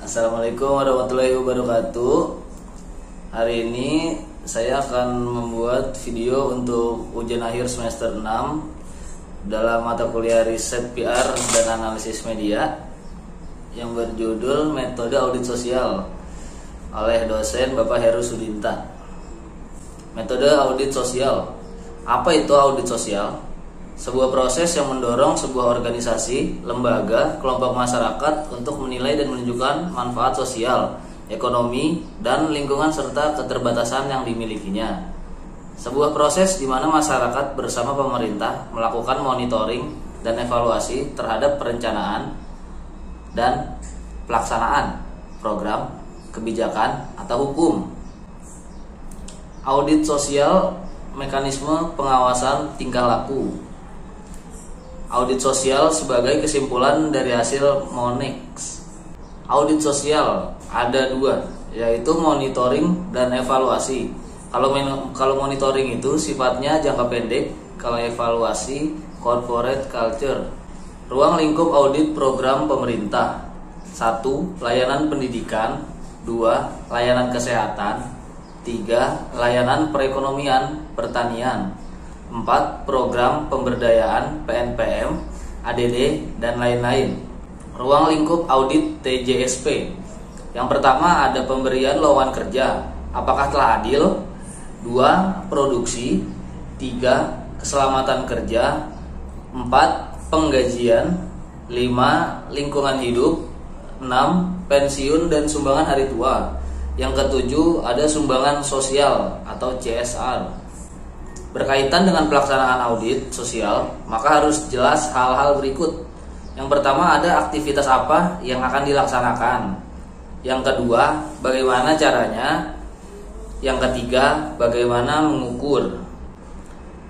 Assalamualaikum warahmatullahi wabarakatuh. Hari ini saya akan membuat video untuk ujian akhir semester 6 dalam mata kuliah riset PR dan analisis media yang berjudul Metode Audit Sosial oleh dosen Bapak Heru Sudinta. Metode audit sosial. Apa itu audit sosial? Sebuah proses yang mendorong sebuah organisasi, lembaga, kelompok masyarakat untuk menilai dan menunjukkan manfaat sosial, ekonomi, dan lingkungan serta keterbatasan yang dimilikinya. Sebuah proses di mana masyarakat bersama pemerintah melakukan monitoring dan evaluasi terhadap perencanaan dan pelaksanaan program, kebijakan, atau hukum. Audit sosial, mekanisme pengawasan tingkah laku. Audit sosial sebagai kesimpulan dari hasil MONEX. Audit sosial ada dua, yaitu monitoring dan evaluasi. Kalau monitoring itu sifatnya jangka pendek, kalau evaluasi corporate culture. Ruang lingkup audit program pemerintah. 1. Layanan pendidikan. 2. Layanan kesehatan. 3. Layanan perekonomian, pertanian. 4. Program pemberdayaan PNPM, ADD, dan lain-lain. Ruang lingkup audit TJSP. Yang pertama ada pemberian lowongan kerja, apakah telah adil? 2. Produksi. 3. Keselamatan kerja. 4. Penggajian. 5. Lingkungan hidup. 6. Pensiun dan sumbangan hari tua. Yang ketujuh ada sumbangan sosial atau CSR. Berkaitan dengan pelaksanaan audit sosial, maka harus jelas hal-hal berikut. Yang pertama ada aktivitas apa yang akan dilaksanakan. Yang kedua, bagaimana caranya. Yang ketiga, bagaimana mengukur.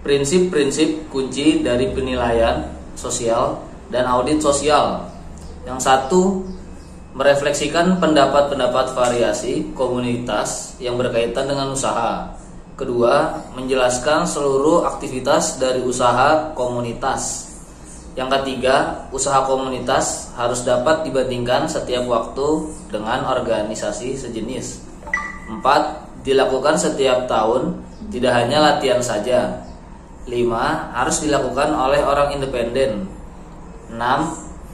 Prinsip-prinsip kunci dari penilaian sosial dan audit sosial. Yang satu, merefleksikan pendapat-pendapat variasi komunitas yang berkaitan dengan usaha. Kedua, menjelaskan seluruh aktivitas dari usaha komunitas. Yang ketiga, usaha komunitas harus dapat dibandingkan setiap waktu dengan organisasi sejenis. 4. Dilakukan setiap tahun, tidak hanya latihan saja. 5. Harus dilakukan oleh orang independen. 6.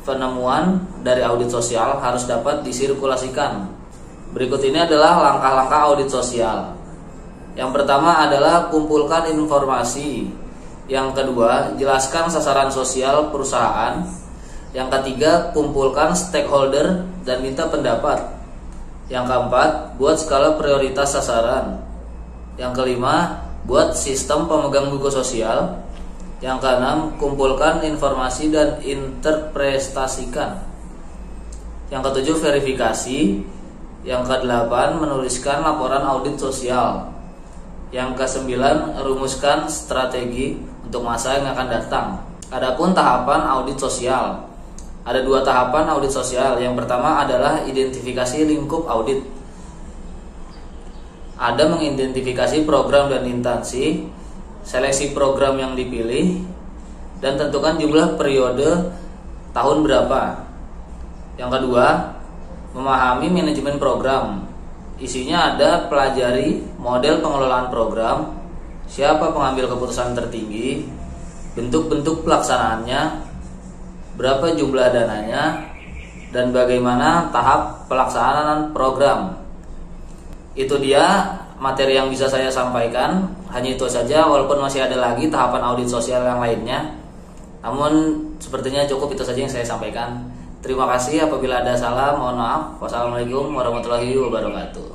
Penemuan dari audit sosial harus dapat disirkulasikan. Berikut ini adalah langkah-langkah audit sosial. Yang pertama adalah kumpulkan informasi. Yang kedua, jelaskan sasaran sosial perusahaan. Yang ketiga, kumpulkan stakeholder dan minta pendapat. Yang keempat, buat skala prioritas sasaran. Yang kelima, buat sistem pemegang buku sosial. Yang keenam, kumpulkan informasi dan interpretasikan. Yang ketujuh, verifikasi. Yang kedelapan, menuliskan laporan audit sosial. Yang ke-9, rumuskan strategi untuk masa yang akan datang. Adapun tahapan audit sosial. Ada dua tahapan audit sosial. Yang pertama adalah identifikasi lingkup audit. Ada mengidentifikasi program dan instansi, seleksi program yang dipilih, dan tentukan jumlah periode tahun berapa. Yang kedua, memahami manajemen program. Isinya ada pelajari model pengelolaan program, siapa pengambil keputusan tertinggi, bentuk-bentuk pelaksanaannya, berapa jumlah dananya, dan bagaimana tahap pelaksanaan program. Itu dia materi yang bisa saya sampaikan. Hanya itu saja, walaupun masih ada lagi tahapan audit sosial yang lainnya. Namun sepertinya cukup itu saja yang saya sampaikan. Terima kasih, apabila ada salah mohon maaf. Wassalamualaikum warahmatullahi wabarakatuh.